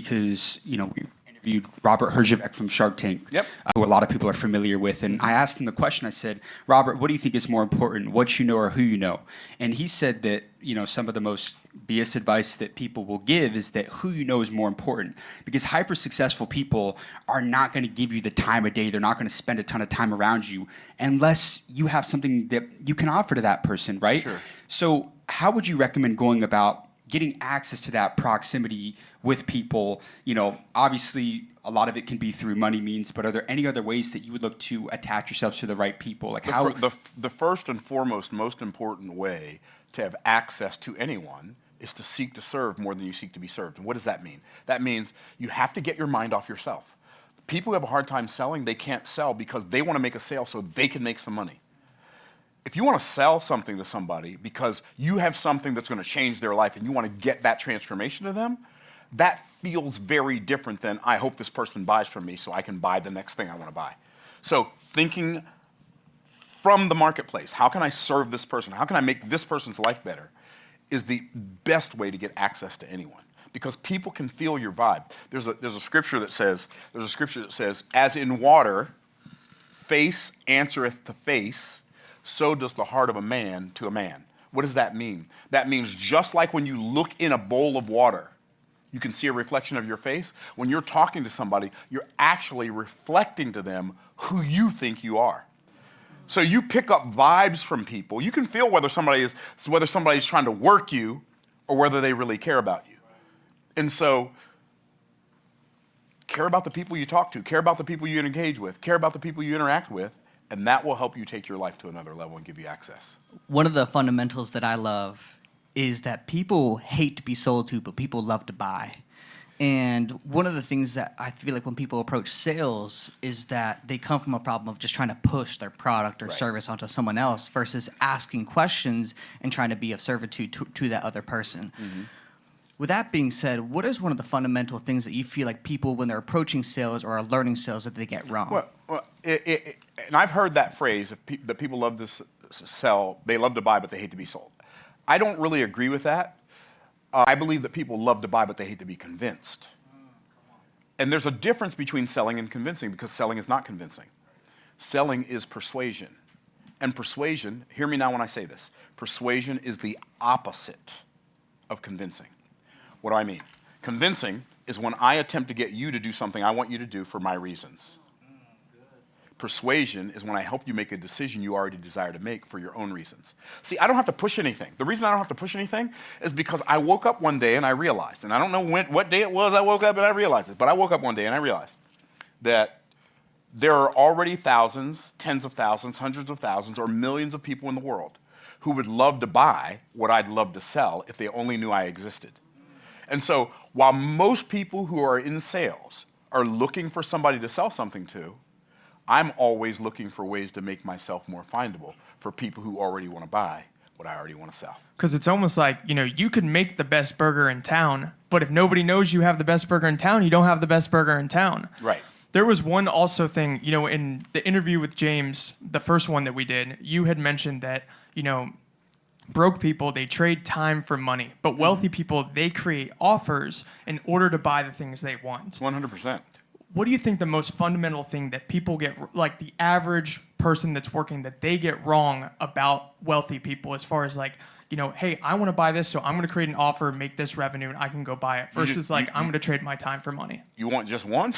because, we interviewed Robert Herjavec from Shark Tank, Yep. Who a lot of people are familiar with. And I asked him the question, I said, Robert, what do you think is more important, what you know or who you know? And he said that, some of the most BS advice that people will give is that who you know is more important, because hyper successful people are not going to give you the time of day. They're not going to spend a ton of time around you unless you have something that you can offer to that person, right? Sure. So how would you recommend going about getting access to that proximity with people? Obviously a lot of it can be through money means, but are there any other ways that you would look to attach yourselves to the right people? Like The first and foremost, most important way to have access to anyone is to seek to serve more than you seek to be served. And what does that mean? That means you have to get your mind off yourself. People who have a hard time selling, they can't sell because they want to make a sale so they can make some money. If you want to sell something to somebody because you have something that's going to change their life and you want to get that transformation to them, that feels very different than, I hope this person buys from me so I can buy the next thing I want to buy. So thinking from the marketplace, how can I serve this person? How can I make this person's life better? Is the best way to get access to anyone, because people can feel your vibe. There's a scripture that says, as in water, face answereth to face, so does the heart of a man to a man. What does that mean? That means just like when you look in a bowl of water, you can see a reflection of your face. When you're talking to somebody, you're actually reflecting to them who you think you are. So you pick up vibes from people. You can feel whether somebody's trying to work you or whether they really care about you. And so care about the people you talk to, care about the people you engage with, care about the people you interact with, and that will help you take your life to another level and give you access. One of the fundamentals that I love is that people hate to be sold to, but people love to buy. And one of the things that I feel like when people approach sales is that they come from a problem of just trying to push their product or service onto someone else versus asking questions and trying to be of servitude to that other person. Mm-hmm. With that being said, what is one of the fundamental things that you feel like people, when they're approaching sales or are learning sales, that they get wrong? And I've heard that phrase, that people love to sell, they love to buy, but they hate to be sold. I don't really agree with that. I believe that people love to buy, but they hate to be convinced. And there's a difference between selling and convincing, because selling is not convincing. Selling is persuasion. And persuasion, hear me now when I say this, persuasion is the opposite of convincing. What do I mean? Convincing is when I attempt to get you to do something I want you to do for my reasons. Persuasion is when I help you make a decision you already desire to make for your own reasons. See, I don't have to push anything. The reason I don't have to push anything is because I woke up one day and I realized, and I don't know what day it was I woke up and I realized it, but I woke up one day and I realized that there are already thousands, tens of thousands, hundreds of thousands, or millions of people in the world who would love to buy what I'd love to sell if they only knew I existed. And so while most people who are in sales are looking for somebody to sell something to, I'm always looking for ways to make myself more findable for people who already want to buy what I already want to sell. Because it's almost like, you could make the best burger in town, but if nobody knows you have the best burger in town, you don't have the best burger in town. Right. There was one also thing, in the interview with James, the first one that we did, you had mentioned that, broke people, they trade time for money, but wealthy people, they create offers in order to buy the things they want. 100%. What do you think the most fundamental thing that people get, like the average person that's working, that they get wrong about wealthy people as far as hey, I want to buy this, so I'm going to create an offer, make this revenue, and I can go buy it, versus I'm going to trade my time for money? You want just one?